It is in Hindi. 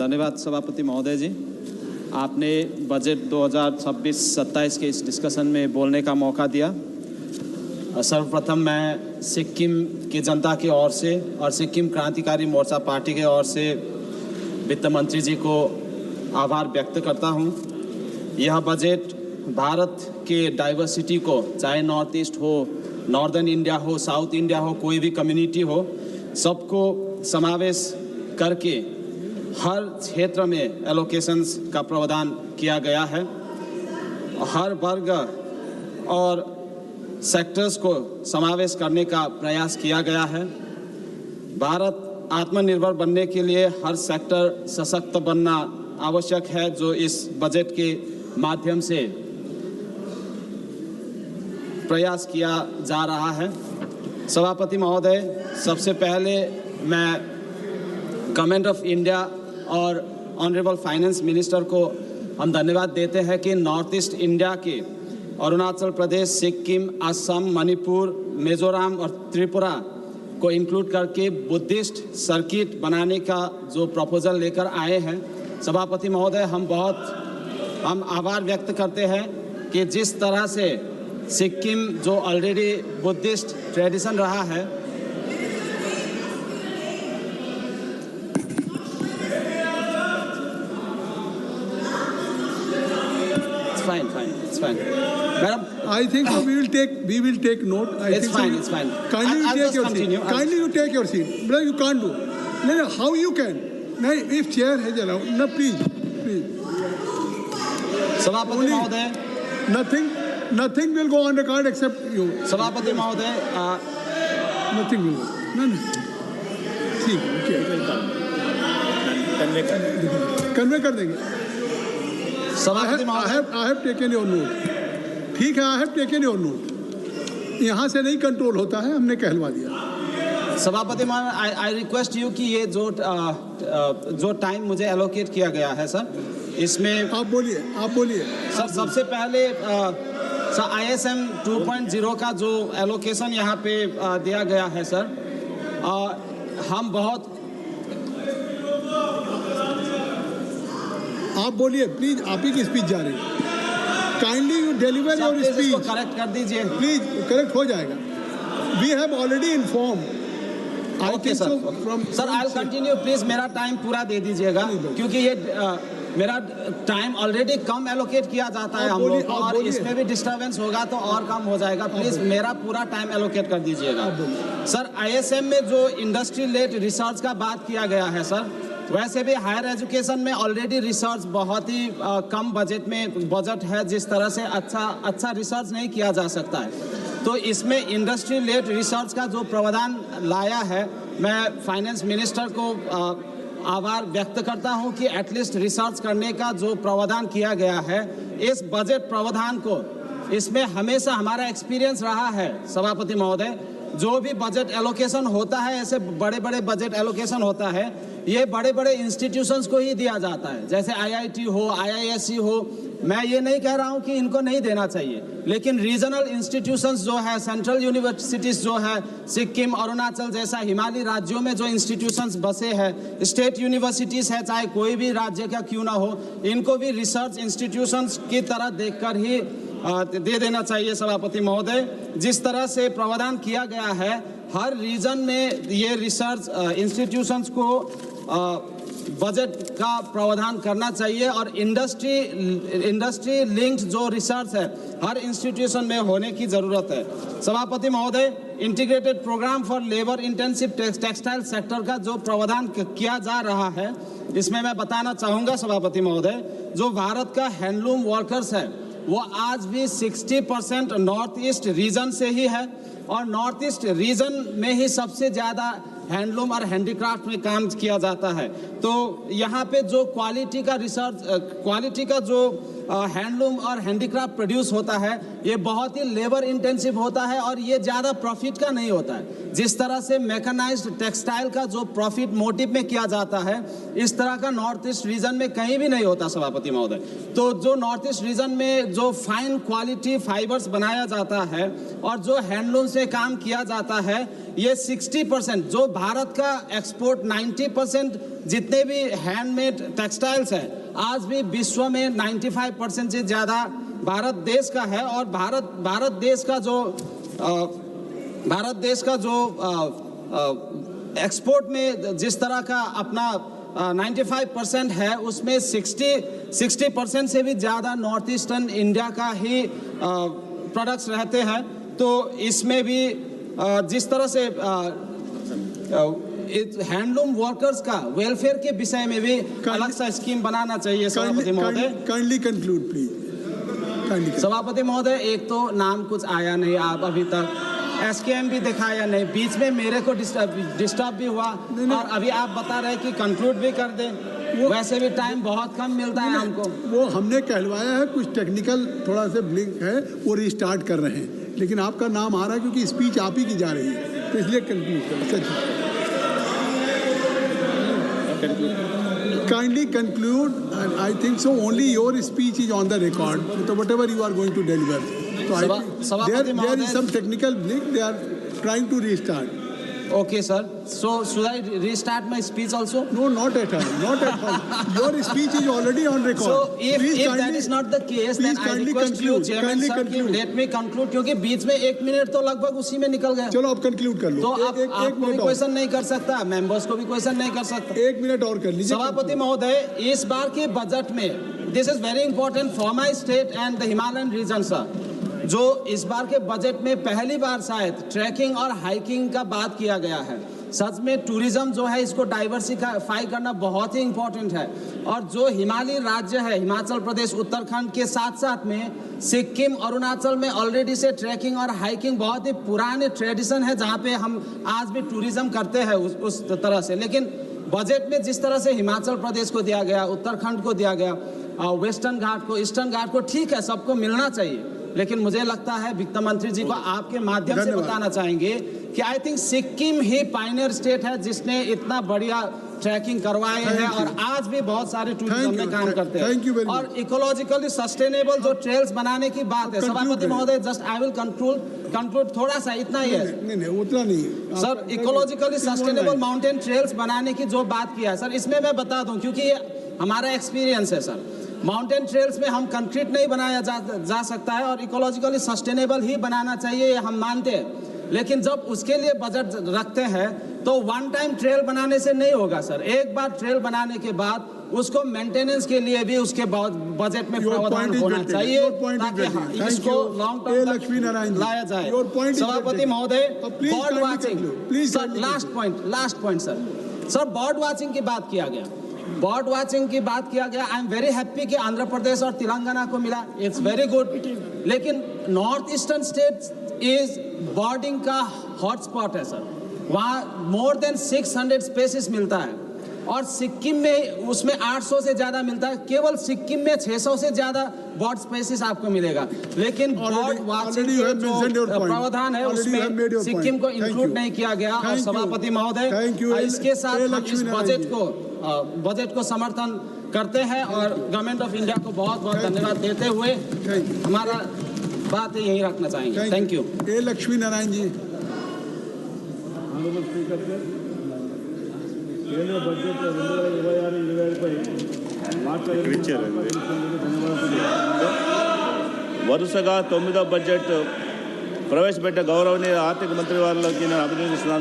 धन्यवाद सभापति महोदय जी। आपने बजट 2026-27 के इस डिस्कशन में बोलने का मौका दिया। सर्वप्रथम मैं सिक्किम की जनता की ओर से और सिक्किम क्रांतिकारी मोर्चा पार्टी के ओर से वित्त मंत्री जी को आभार व्यक्त करता हूं। यह बजट भारत के डाइवर्सिटी को, चाहे नॉर्थ ईस्ट हो, नॉर्दर्न इंडिया हो, साउथ इंडिया हो, कोई भी कम्युनिटी हो, सबको समावेश करके हर क्षेत्र में एलोकेशंस का प्रावधान किया गया है। हर वर्ग और सेक्टर्स को समावेश करने का प्रयास किया गया है। भारत आत्मनिर्भर बनने के लिए हर सेक्टर सशक्त बनना आवश्यक है, जो इस बजट के माध्यम से प्रयास किया जा रहा है। सभापति महोदय, सबसे पहले मैं गवर्नमेंट ऑफ इंडिया और ऑनरेबल फाइनेंस मिनिस्टर को हम धन्यवाद देते हैं कि नॉर्थ ईस्ट इंडिया के अरुणाचल प्रदेश, सिक्किम, असम, मणिपुर, मिजोरम और त्रिपुरा को इंक्लूड करके बुद्धिस्ट सर्किट बनाने का जो प्रपोजल लेकर आए हैं। सभापति महोदय, हम आभार व्यक्त करते हैं कि जिस तरह से सिक्किम जो ऑलरेडी बुद्धिस्ट ट्रेडिशन रहा है, It's fine. Madam, I think so we will take note. It's fine. Kindly you take your seat. Brother, you can't do. No, how you can? No, if chair has allowed. No, please. सभापति महोदय, nothing will go on the card except you. सभापति महोदय, nothing will go. No. ठीक, कन्वे कर देंगे। I have taken your note. ठीक है, I have taken your note. यहाँ से नहीं कंट्रोल होता है, हमने कहलवा दिया। सभापति महोदय, आई रिक्वेस्ट यू कि ये जो टाइम मुझे एलोकेट किया गया है सर, इसमें आप बोलिए सर। सबसे पहले सर ISM 2.0 का जो एलोकेशन यहाँ पे दिया गया है सर, हम बहुत आप बोलिए प्लीज, आप ही की स्पीच जा रही है। Kindly you deliver your speech. Correct कर दीजिए प्लीज, करेक्ट हो जाएगा। We have already inform. Okay sir, I will continue. Please मेरा टाइम पूरा दे दीजिएगा, क्योंकि ये मेरा टाइम ऑलरेडी कम एलोकेट किया जाता है हम लोग को, और इसमें भी डिस्टर्बेंस होगा तो और कम हो जाएगा। प्लीज मेरा पूरा टाइम एलोकेट कर दीजिएगा। सर, ISM में जो इंडस्ट्री लेड रिसर्च का बात किया गया है सर, वैसे भी हायर एजुकेशन में ऑलरेडी रिसर्च बहुत ही कम बजट है, जिस तरह से अच्छा रिसर्च नहीं किया जा सकता है। तो इसमें इंडस्ट्री लेड रिसर्च का जो प्रावधान लाया है, मैं फाइनेंस मिनिस्टर को आभार व्यक्त करता हूं कि एटलीस्ट रिसर्च करने का जो प्रावधान किया गया है, इस बजट प्रावधान को, इसमें हमेशा हमारा एक्सपीरियंस रहा है सभापति महोदय, जो भी बजट एलोकेशन होता है, ऐसे बड़े बजट एलोकेशन होता है, ये बड़े इंस्टीट्यूशंस को ही दिया जाता है, जैसे IIT हो, IISc हो। मैं ये नहीं कह रहा हूँ कि इनको नहीं देना चाहिए, लेकिन रीजनल इंस्टीट्यूशंस जो है, सेंट्रल यूनिवर्सिटीज़ जो है, सिक्किम, अरुणाचल जैसा हिमालयी राज्यों में जो इंस्टीट्यूशंस बसे हैं, स्टेट यूनिवर्सिटीज़ है, चाहे कोई भी राज्य का क्यों ना हो, इनको भी रिसर्च इंस्टीट्यूशंस की तरह देखकर ही दे देना चाहिए सभापति महोदय। जिस तरह से प्रावधान किया गया है, हर रीजन में ये रिसर्च इंस्टीट्यूशंस को बजट का प्रावधान करना चाहिए, और इंडस्ट्री लिंक्ड जो रिसर्च है हर इंस्टीट्यूशन में होने की ज़रूरत है। सभापति महोदय, integrated programme for labour intensive textile sector का जो प्रावधान किया जा रहा है, इसमें मैं बताना चाहूँगा सभापति महोदय, जो भारत का हैंडलूम वर्कर्स है, वो आज भी 60% नॉर्थ ईस्ट रीजन से ही है, और नॉर्थ ईस्ट रीजन में ही सबसे ज़्यादा हैंडलूम और हैंडीक्राफ्ट में काम किया जाता है। तो यहाँ पे जो क्वालिटी का जो हैंडलूम और हैंडीक्राफ्ट प्रोड्यूस होता है, ये बहुत ही लेबर इंटेंसिव होता है, और ये ज़्यादा प्रॉफिट का नहीं होता है। जिस तरह से मैकेनाइज्ड टेक्सटाइल का जो प्रॉफिट मोटिव में किया जाता है, इस तरह का नॉर्थ ईस्ट रीजन में कहीं भी नहीं होता सभापति महोदय। तो जो नॉर्थ ईस्ट रीजन में जो फाइन क्वालिटी फाइबर्स बनाया जाता है और जो हैंडलूम से काम किया जाता है, ये 60%, जो भारत का एक्सपोर्ट 90% जितने भी हैंडमेड टेक्सटाइल्स है आज भी विश्व में 95% से ज़्यादा भारत देश का है। और भारत देश का जो एक्सपोर्ट में जिस तरह का अपना 95% है उसमें 60% से भी ज़्यादा नॉर्थ ईस्टर्न इंडिया का ही प्रोडक्ट्स रहते हैं। तो इसमें भी जिस तरह से हैंडलूम वर्कर्स का वेलफेयर के विषय में भी अलग सा स्कीम बनाना चाहिए। सभापति महोदय काइंडली कंक्लूड प्लीज। सभापति महोदय, एक तो नाम कुछ आया नहीं आप अभी तक, एसकेएम भी दिखाया नहीं, बीच में मेरे को डिस्टर्ब भी हुआ और अभी आप बता रहे कि कंक्लूड भी कर दें। वैसे भी टाइम बहुत कम मिलता है हमको। वो हमने कहलवाया है, कुछ टेक्निकल थोड़ा सा ब्लिंक है, वो रिस्टार्ट कर रहे हैं, लेकिन आपका नाम आ रहा है क्योंकि स्पीच आप ही की जा रही है, तो इसलिए कंक्लूड करें। Kindly conclude, and I think so. Only your speech is on the record. So whatever you are going to deliver. So I think there is some technical glitch. They are trying to restart. Okay, sir. So should I restart my speech also? No, not at all. Not at all. Your speech is already on record. So if that is not the case, then I request you, Chairman sir, let me conclude. क्योंकि बीच में 1 मिनट तो लगभग उसी में निकल गया। चलो आप कंक्लूड कर लो। तो आपको भी क्वेश्चन नहीं कर सकता, मेंबर्स को भी क्वेश्चन नहीं कर सकता। 1 मिनट और कर लीजिए। सभापति महोदय, इस बार के बजट में this is very important for my state and the Himalayan region sir. जो इस बार के बजट में पहली बार शायद ट्रैकिंग और हाइकिंग का बात किया गया है। सच में टूरिज्म जो है इसको डाइवर्सिफाई करना बहुत ही इम्पोर्टेंट है। और जो हिमालयी राज्य है हिमाचल प्रदेश, उत्तराखंड के साथ साथ में सिक्किम, अरुणाचल में ऑलरेडी से ट्रैकिंग और हाइकिंग बहुत ही पुराने ट्रेडिशन है, जहाँ पे हम आज भी टूरिज्म करते हैं उस तरह से। लेकिन बजट में जिस तरह से हिमाचल प्रदेश को दिया गया, उत्तराखंड को दिया गया, वेस्टर्न घाट को, ईस्टर्न घाट को, ठीक है सबको मिलना चाहिए, लेकिन मुझे लगता है वित्त मंत्री जी को आपके माध्यम से बताना चाहेंगे कि I think Sikkim he Pioneer state है जिसने इतना बढ़िया ट्रैकिंग करवाए हैं और आज भी बहुत सारे टूरिज्म में काम करते हैं। और इकोलॉजिकली सस्टेनेबल जो ट्रेल्स बनाने की बात है, सभापति महोदय, जस्ट आई विल कंक्लूड थोड़ा सा, इतना ही है। नहीं उतना नहीं sir, ecologically sustainable mountain trails बनाने की जो बात किया है सर, इसमें मैं बता दूं क्योंकि ये हमारा एक्सपीरियंस है सर। माउंटेन ट्रेल्स में हम कंक्रीट नहीं बनाया जा सकता है और इकोलॉजिकली सस्टेनेबल ही बनाना चाहिए, ये हम मानते हैं। लेकिन जब उसके लिए बजट रखते हैं तो वन टाइम ट्रेल बनाने से नहीं होगा सर। एक बार ट्रेल बनाने के बाद उसको मेंटेनेंस के लिए भी उसके बजट में प्रावधान होना चाहिए ताकि इसको लॉन्ग टर्म तक लाया जाए। सभापति महोदय, bird watching, sir last point sir, bird watching की बात किया गया। बर्ड वाचिंग की बात किया गया। आई एम वेरी हैप्पी कि आंध्र प्रदेश और तेलंगाना को मिला, इट्स वेरी गुड। लेकिन नॉर्थ ईस्टर्न स्टेट्स इज बर्डिंग का हॉटस्पॉट है सर, वहाँ मोर देन 600 स्पेसीज मिलता है और सिक्किम में उसमें 800 से ज़्यादा मिलता है। केवल सिक्किम में 600 से ज़्यादा बर्ड स्पेसीज आपको मिलेगा, लेकिन बर्ड वाचिंग के जो प्रावधान है उसमें सिक्किम को इंक्लूड नहीं किया गया। और सभापति महोदय, इसके साथ हम इस बजट को समर्थन करते हैं और गवर्नमेंट ऑफ इंडिया को बहुत बहुत धन्यवाद देते हुए हमारा बात यही रखना चाहेंगे। Thank you. लक्ष्मी नारायण जी। వరుసగా 9వ బడ్జెట్ ప్రవేశపెట్టే గౌరవనీయ ఆర్థిక మంత్రి వారికి నేను అభినందిస్తున్నాను।